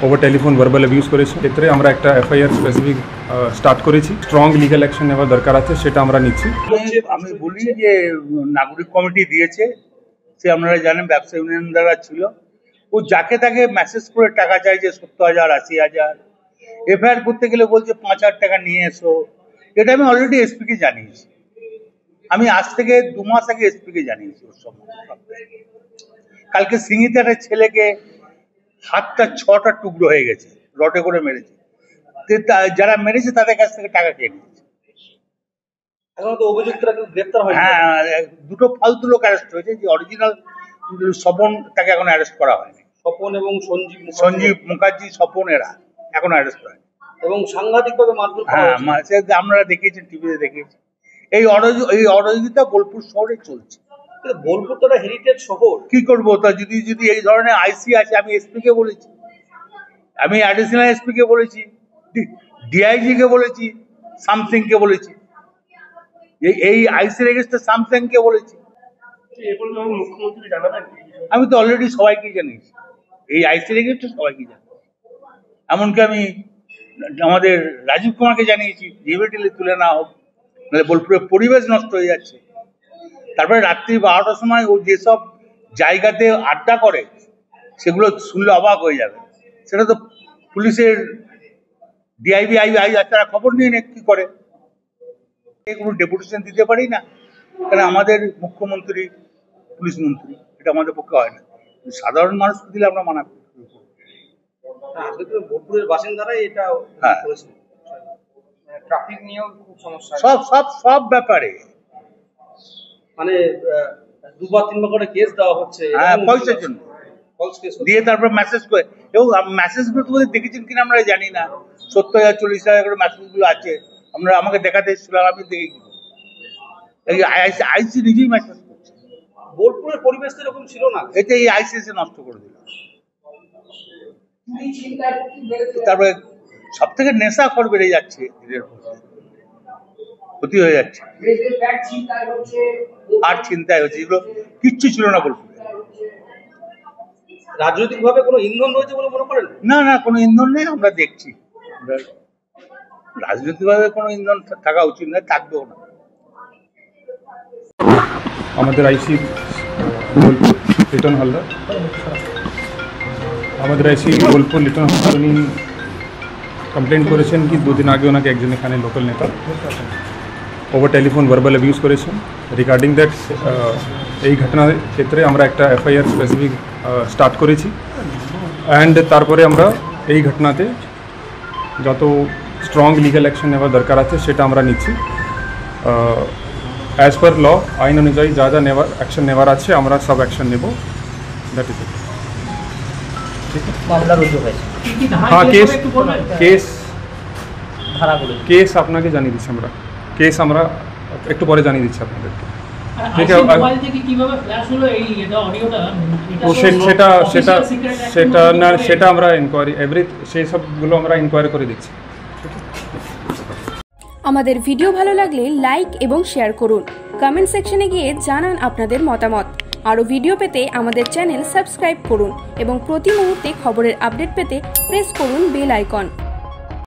Over telephone verbal abuse করেছে, ক্ষেত্রে আমরা একটা এফআইআর স্পেসিফিক স্টার্ট করেছি। স্ট্রং লিগ্যাল অ্যাকশন নেওয়ার দরকার আছে, সেটা আমরা নিচ্ছি। আমি বলি যে নাগরিক কমিটি দিয়েছে, সে আপনারা জানেন ব্যবসা ইউনিয়ন দ্বারা ছিল, ও যাকে তাকে মেসেজ করে টাকা চাইছে 70,000 80,000, এফআইআর করতে গেলে বলছে 5,000 টাকা নিয়ে এসো। এটা আমি অলরেডি এসপিকে জানিয়েছি, আমি আজ থেকে 2 মাস আগে এসপিকে জানিয়েছি। ওর সম্বন্ধে কালকে সিঙ্গিতে একটা ছেলেকে হাতটা 6টা টুকরো হয়ে গেছে, রটে করে মেরেছে, যারা মেরেছে তাদের কাছ থেকে টাকা খেয়ে নিয়েছে। এখন তো অভিযুক্তরা কেউ গ্রেফতার হয়নি। হ্যাঁ, 2টো ফালতু লোক অ্যারেস্ট হয়েছে, যে অরিজিনাল স্বপন তাকে এখন অ্যারেস্ট করা হয়নি। স্বপন এবং সঞ্জীব মুখার্জি, স্বপন এরা এখন অ্যারেস্ট হয়নি। এবং সাংঘাতিকভাবে মারধর করা হ্যাঁ, হয়েছে। আপনারা দেখিয়েছেন, টিভিতে দেখিয়েছেন। এই অরাজকতা বোলপুর শহরে চলছে। বোলপুর তো একটা হেরিটেজ শহর, কি করবো? তা যদি এই ধরনের আইসি আছে, আমি এসপি কে বলেছি, আমি অ্যাডিশনাল এসপি কে বলেছি, ডিআইজি কে বলেছি, সামথিং কে বলেছি, এই আইসির এগেইনস্টে সামথিং কে বলেছি। আমি তো অলরেডি সবাইকে জানিয়েছি, এই আইসির এগেইনস্টে সবাইকে জানিয়েছি। এমনকি আমি আমাদের রাজীব কুমারকে জানিয়েছি, ইমিডিয়েটলি তুলে না হোক, নাহলে বোলপুরের পরিবেশ নষ্ট হয়ে যাচ্ছে। তারপরে রাত্রি 12টার সময় ও যেসব জায়গাতে আড্ডা করে, সেগুলো শুনলে অবাক হয়ে যাবে। সেটা তো পুলিশের ডিআইবি আই তারা খবর নিয়ে নে কি করে, কোনো ডেপুটেশন দিতে পারি না, কারণ আমাদের মুখ্যমন্ত্রী পুলিশ মন্ত্রী, এটা আমাদের পক্ষে হয় না। সাধারণ মানুষকে দিলে আমরা মানা করি। বোলপুরের বাসিন্দারাই এটা করেছে। ট্রাফিক নিয়েও খুব সমস্যা, সব ব্যাপারে মানে 2-3বার করে কেস দেওয়া হচ্ছে। হ্যাঁ, পয়সার জন্য দিয়ে তারপর মেসেজ করে, এবং মেসেজগুলো তোমাদের দেখেছেন কিনা আমরা জানি না, 70,000 40,000 করে মেসেজগুলো আছে। আমরা আমাকে দেখাতে এসেছিলাম, আমি দেখে আইসি নিজেই মেসেজ করছে। বোলপুরের পরিবেশ তো এরকম ছিল না, এটা এই আইসিএসে নষ্ট করে দিল। তারপরে সব থেকে নেশাখোর বেড়ে যাচ্ছে, ক্ষতি হয়ে যাচ্ছে, আর চিন্তায় হচ্ছে, এগুলো কিচ্ছু ছিল না বোলপুরে। রাজনৈতিক ভাবে কোনো ইন্ধন রয়েছে বলে মনে করেন? না, কোনো ইন্ধন নেই। আমরা দেখছি রাজনৈতিক ভাবে কোনো ইন্ধন থাকা উচিত নয়, থাকবেও না। আমাদের আইসি লিটন হালদার, উনি কমপ্লেন করেছেন কি 2 দিন আগে ওনাকে একজন এখানে লোকাল নেতা ওভার টেলিফোন ভার্বাল অ্যাবিউজ করেছেন। রিগার্ডিং দ্যাট এই ঘটনার ক্ষেত্রে আমরা একটা এফআইআর স্পেসিফিক স্টার্ট করেছি, অ্যান্ড তারপরে আমরা এই ঘটনাতে যত স্ট্রং লিগ্যাল অ্যাকশন নেওয়ার দরকার আছে সেটা আমরা নিচ্ছি। অ্যাজ পার ল, আইন অনুযায়ী যা যা অ্যাকশন নেওয়ার আছে আমরা সব অ্যাকশন নেব। That is it. ঠিক আছে, মামলা রুজু হয়েছে। হ্যাঁ, কেস আপনাকে জানিয়ে দিচ্ছি আমরা। কেস আমরা একটু পরে জানিয়ে দিচ্ছি আপনাদেরকে। ঠিক আছে, সেটা আমরা ইনকোয়ারি সেই সবগুলো আমরা ইনকোয়ারি করে দিচ্ছি। আমাদের ভিডিও ভালো লাগলে লাইক এবং শেয়ার করুন। কমেন্ট সেকশনে গিয়ে জানান আপনাদের মতামত। আরও ভিডিও পেতে আমাদের চ্যানেল সাবস্ক্রাইব করুন এবং প্রতি মুহূর্তে খবরের আপডেট পেতে প্রেস করুন বেল আইকন।